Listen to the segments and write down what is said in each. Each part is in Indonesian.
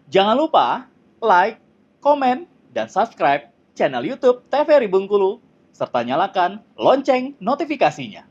Jangan lupa like, komen, dan subscribe channel YouTube TVRI Bengkulu, serta nyalakan lonceng notifikasinya.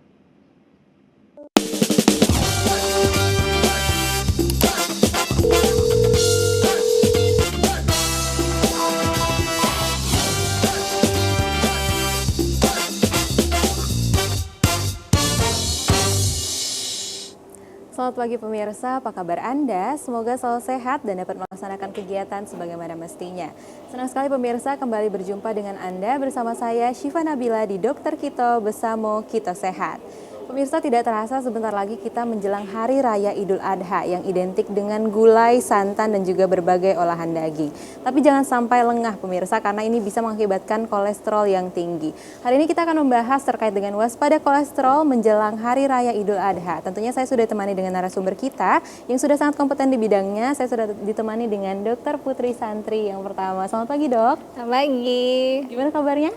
Selamat pagi pemirsa, apa kabar Anda? Semoga selalu sehat dan dapat melaksanakan kegiatan sebagaimana mestinya. Senang sekali pemirsa kembali berjumpa dengan Anda bersama saya Syifa Nabila di Dokter Kito Besamo Kito Sehat. Pemirsa, tidak terasa sebentar lagi kita menjelang Hari Raya Idul Adha yang identik dengan gulai, santan, dan juga berbagai olahan daging. Tapi jangan sampai lengah pemirsa karena ini bisa mengakibatkan kolesterol yang tinggi. Hari ini kita akan membahas terkait dengan waspada kolesterol menjelang Hari Raya Idul Adha. Tentunya saya sudah ditemani dengan narasumber kita yang sudah sangat kompeten di bidangnya. Saya sudah ditemani dengan Dr. Putri Santri yang pertama. Selamat pagi dok. Selamat pagi. Gimana kabarnya?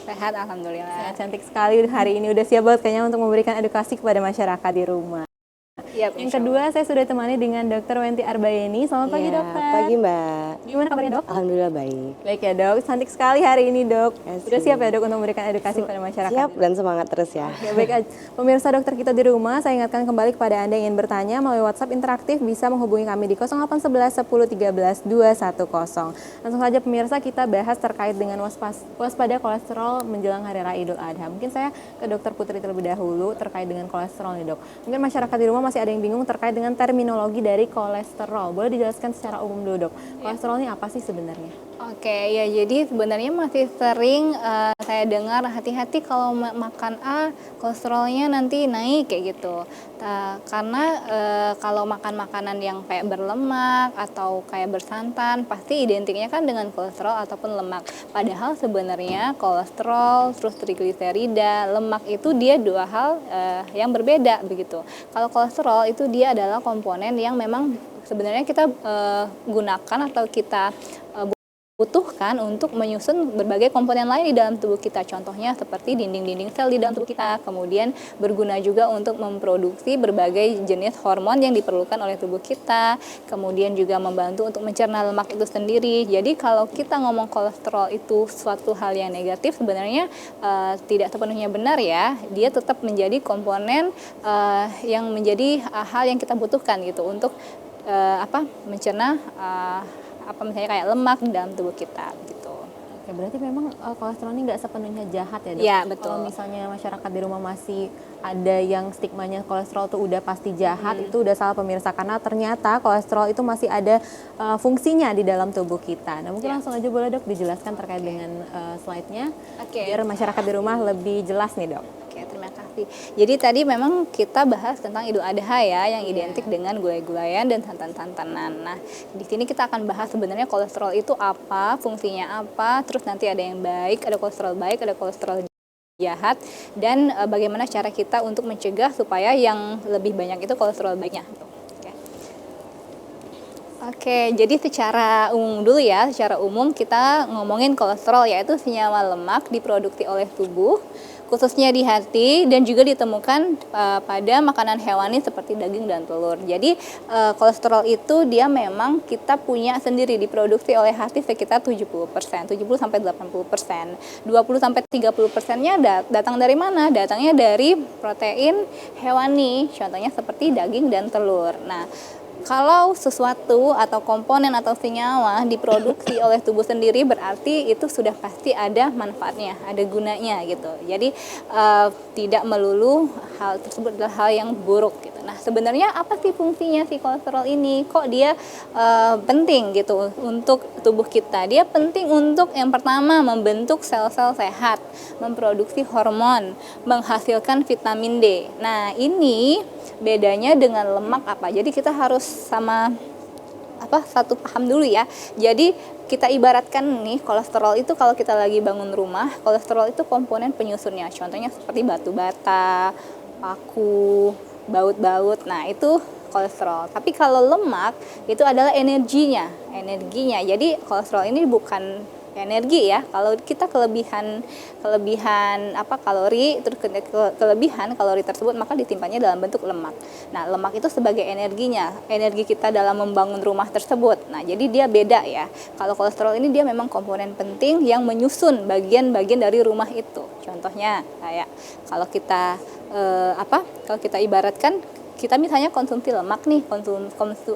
Sehat, alhamdulillah. Cantik sekali hari ini, udah siap banget kayaknya untuk memberikan edukasi kepada masyarakat di rumah. Yap, Yang kedua, saya sudah ditemani dengan Dr. Wenti Arbayeni. Selamat pagi, dokter. Pagi, Mbak. Gimana kabarnya, dok? Alhamdulillah baik. Baik ya, dok. Cantik sekali hari ini, dok. Yes, Sudah siap ya, dok, untuk memberikan edukasi kepada masyarakat? Siap dan semangat terus ya. Oke, baik. Pemirsa dokter kita di rumah, saya ingatkan kembali kepada Anda yang ingin bertanya melalui WhatsApp interaktif bisa menghubungi kami di 0811 10 13 210. Langsung saja pemirsa, kita bahas terkait dengan waspada kolesterol menjelang Hari Raya Idul Adha. Mungkin saya ke Dokter Putri terlebih dahulu terkait dengan kolesterol nih, dok. Mungkin masyarakat di rumah masih ada yang bingung terkait dengan terminologi dari kolesterol. Boleh dijelaskan secara umum dulu, dok? Kolesterol ini apa sih sebenarnya? Oke, ya jadi sebenarnya masih sering saya dengar hati-hati kalau makan A kolesterolnya nanti naik kayak gitu. Karena kalau makan makanan yang kayak berlemak atau kayak bersantan pasti identiknya kan dengan kolesterol ataupun lemak. Padahal sebenarnya kolesterol, terus trigliserida, lemak itu dia dua hal yang berbeda begitu. Kalau kolesterol itu dia adalah komponen yang memang sebenarnya kita gunakan atau kita butuhkan untuk menyusun berbagai komponen lain di dalam tubuh kita. Contohnya seperti dinding-dinding sel di dalam tubuh kita. Kemudian berguna juga untuk memproduksi berbagai jenis hormon yang diperlukan oleh tubuh kita. Kemudian juga membantu untuk mencerna lemak itu sendiri. Jadi kalau kita ngomong kolesterol itu suatu hal yang negatif, sebenarnya tidak sepenuhnya benar ya. Dia tetap menjadi komponen yang menjadi hal yang kita butuhkan gitu untuk mencerna misalnya kayak lemak di dalam tubuh kita gitu. Oke, berarti memang kolesterol ini nggak sepenuhnya jahat ya, dok? Iya, betul. Kalau misalnya masyarakat di rumah masih ada yang stigmanya kolesterol itu udah pasti jahat, itu udah salah pemirsa, karena ternyata kolesterol itu masih ada fungsinya di dalam tubuh kita. Nah, mungkin langsung aja boleh, dok, dijelaskan terkait dengan slide-nya, biar masyarakat di rumah lebih jelas nih, dok. Oke, terima kasih. Jadi tadi memang kita bahas tentang Idul Adha ya, yang identik dengan gulai-gulayan dan santan-santanan. Nah, di sini kita akan bahas sebenarnya kolesterol itu apa, fungsinya apa, terus nanti ada yang baik, ada kolesterol baik, ada kolesterol jahat, dan bagaimana cara kita untuk mencegah supaya yang lebih banyak itu kolesterol baiknya. Oke, jadi secara umum dulu ya, secara umum kita ngomongin kolesterol, yaitu senyawa lemak diproduksi oleh tubuh, khususnya di hati, dan juga ditemukan pada makanan hewani seperti daging dan telur. Jadi kolesterol itu dia memang kita punya sendiri, diproduksi oleh hati sekitar 70%, 70-80%. 20-30%-nya datang dari mana? Datangnya dari protein hewani, contohnya seperti daging dan telur. Nah, kalau sesuatu atau komponen atau senyawa diproduksi oleh tubuh sendiri, berarti itu sudah pasti ada manfaatnya, ada gunanya gitu. Jadi tidak melulu hal tersebut adalah hal yang buruk gitu. Nah, sebenarnya apa sih fungsinya si kolesterol ini? Kok dia penting gitu untuk tubuh kita? Dia penting untuk yang pertama membentuk sel-sel sehat, memproduksi hormon, menghasilkan vitamin D. Nah, ini bedanya dengan lemak apa? Jadi kita harus satu paham dulu ya. Jadi kita ibaratkan nih, kolesterol itu kalau kita lagi bangun rumah, kolesterol itu komponen penyusunnya. Contohnya seperti batu bata, paku, baut-baut. Nah, itu kolesterol. Tapi kalau lemak itu adalah energinya. Jadi kolesterol ini bukan energi ya. Kalau kita kelebihan kalori, terus kelebihan kalori tersebut maka ditimpanya dalam bentuk lemak. Nah, lemak itu sebagai energinya, energi kita dalam membangun rumah tersebut. Nah, jadi dia beda ya. Kalau kolesterol ini dia memang komponen penting yang menyusun bagian-bagian dari rumah itu. Contohnya kayak kalau kita kalau kita ibaratkan kita misalnya konsumsi lemak nih,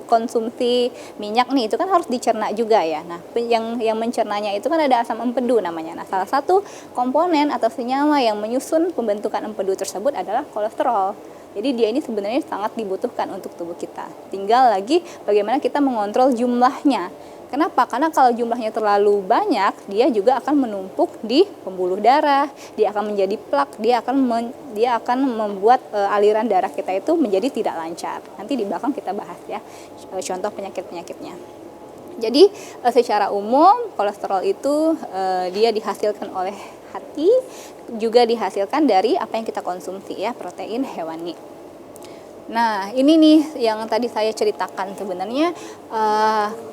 konsumsi minyak nih, itu kan harus dicerna juga ya. Nah, yang mencernanya itu kan ada asam empedu namanya. Nah, salah satu komponen atau senyawa yang menyusun pembentukan empedu tersebut adalah kolesterol. Jadi dia ini sebenarnya sangat dibutuhkan untuk tubuh kita. Tinggal lagi bagaimana kita mengontrol jumlahnya. Kenapa? Karena kalau jumlahnya terlalu banyak, dia juga akan menumpuk di pembuluh darah, dia akan menjadi plak, dia akan membuat aliran darah kita itu menjadi tidak lancar. Nanti di belakang kita bahas ya contoh penyakit-penyakitnya. Jadi secara umum kolesterol itu dia dihasilkan oleh hati, juga dihasilkan dari apa yang kita konsumsi ya, protein hewani. Nah, ini nih yang tadi saya ceritakan sebenarnya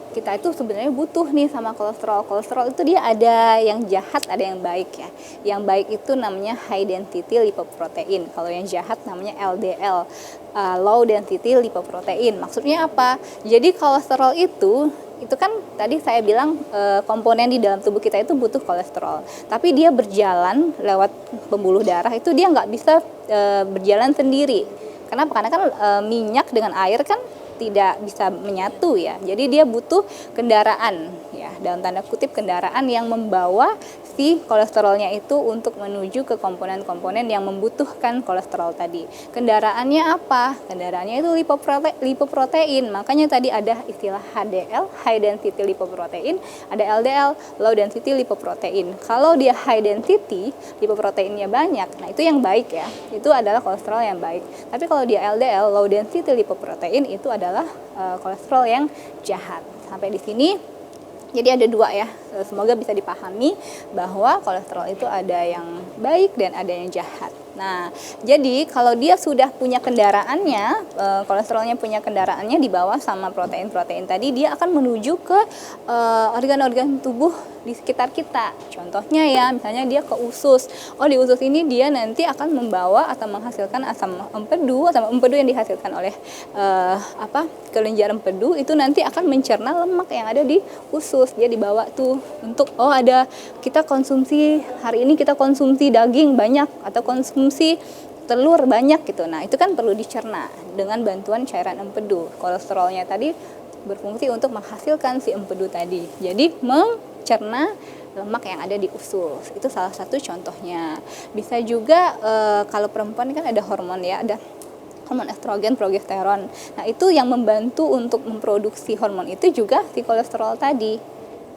kita itu sebenarnya butuh nih sama kolesterol. Kolesterol itu dia ada yang jahat, ada yang baik ya. Yang baik itu namanya high density lipoprotein. Kalau yang jahat namanya LDL, low density lipoprotein. Maksudnya apa? Jadi kolesterol itu kan tadi saya bilang komponen di dalam tubuh kita itu butuh kolesterol. Tapi dia berjalan lewat pembuluh darah itu dia nggak bisa berjalan sendiri. Kenapa? Karena kan minyak dengan air kan tidak bisa menyatu ya. Jadi dia butuh kendaraan ya, dalam tanda kutip kendaraan yang membawa si kolesterolnya itu untuk menuju ke komponen-komponen yang membutuhkan kolesterol tadi. Kendaraannya apa? Kendaraannya itu lipoprotein. Makanya tadi ada istilah HDL, high density lipoprotein, ada LDL, low density lipoprotein. Kalau dia high density, lipoproteinnya banyak. Nah, itu yang baik ya. Itu adalah kolesterol yang baik. Tapi kalau dia LDL, low density lipoprotein, itu adalah kolesterol yang jahat. Sampai di sini jadi ada dua ya, semoga bisa dipahami bahwa kolesterol itu ada yang baik dan ada yang jahat. Nah, jadi kalau dia sudah punya kendaraannya, kolesterolnya punya kendaraannya dibawa sama protein-protein tadi, dia akan menuju ke organ-organ tubuh di sekitar kita. Contohnya ya, misalnya dia ke usus. Oh, di usus ini dia nanti akan membawa atau menghasilkan asam empedu yang dihasilkan oleh kelenjar empedu itu nanti akan mencerna lemak yang ada di usus. Dia dibawa tuh untuk kita konsumsi hari ini, kita konsumsi daging banyak atau konsumsi telur banyak gitu. Nah, itu kan perlu dicerna dengan bantuan cairan empedu. Kolesterolnya tadi berfungsi untuk menghasilkan si empedu tadi. Jadi mencerna lemak yang ada di usus. Itu salah satu contohnya. Bisa juga kalau perempuan kan ada hormon ya, ada hormon estrogen, progesteron. Nah, itu yang membantu untuk memproduksi hormon itu juga si kolesterol tadi.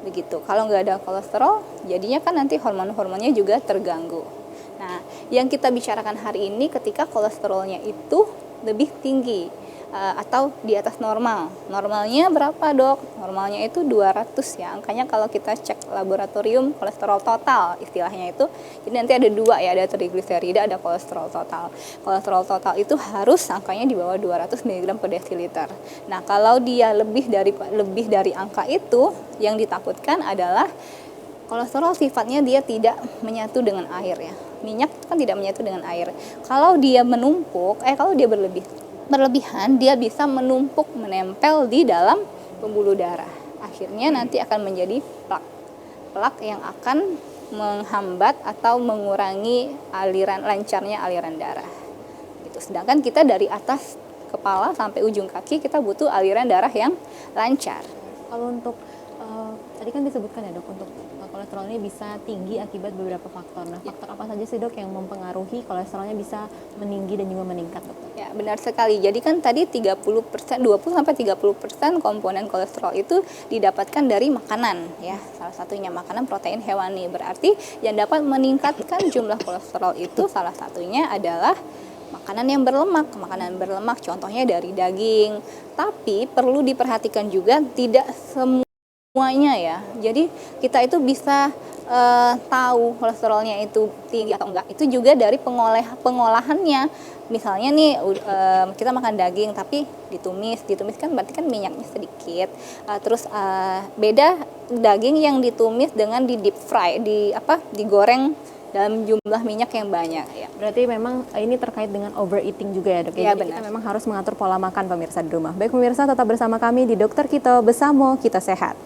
Begitu. Kalau nggak ada kolesterol, jadinya kan nanti hormon-hormonnya juga terganggu. Nah, yang kita bicarakan hari ini ketika kolesterolnya itu lebih tinggi atau di atas normal. Normalnya berapa, Dok? Normalnya itu 200 ya. Angkanya kalau kita cek laboratorium kolesterol total istilahnya itu. Jadi nanti ada dua ya, ada trigliserida, ada kolesterol total. Kolesterol total itu harus angkanya di bawah 200 mg per desiliter. Nah, kalau dia lebih dari angka itu, yang ditakutkan adalah kolesterol sifatnya dia tidak menyatu dengan air ya. Minyak kan tidak menyatu dengan air. Kalau dia menumpuk, kalau dia berlebihan, dia bisa menumpuk, menempel di dalam pembuluh darah. Akhirnya nanti akan menjadi plak yang akan menghambat atau mengurangi lancarnya aliran darah. Gitu. Sedangkan kita dari atas kepala sampai ujung kaki kita butuh aliran darah yang lancar. Kalau untuk tadi kan disebutkan ya, Dok, untuk kolesterol ini bisa tinggi akibat beberapa faktor. Nah, faktor apa saja sih, Dok, yang mempengaruhi kolesterolnya bisa meninggi dan juga meningkat, Dok? Ya, benar sekali. Jadi kan tadi 20-30% komponen kolesterol itu didapatkan dari makanan ya. Salah satunya makanan protein hewani. Berarti yang dapat meningkatkan jumlah kolesterol itu salah satunya adalah makanan yang berlemak. Makanan berlemak contohnya dari daging. Tapi perlu diperhatikan juga tidak semua semuanya ya. Jadi kita itu bisa tahu kolesterolnya itu tinggi atau enggak. Itu juga dari pengolahannya. Misalnya nih kita makan daging tapi ditumis kan berarti kan minyaknya sedikit. Terus beda daging yang ditumis dengan di deep fry, digoreng dalam jumlah minyak yang banyak ya. Berarti memang ini terkait dengan overeating juga ya dok? Iya, Jadi benar. kita memang harus mengatur pola makan pemirsa di rumah. Baik pemirsa, tetap bersama kami di Dokter Kito Besamo Kita Sehat.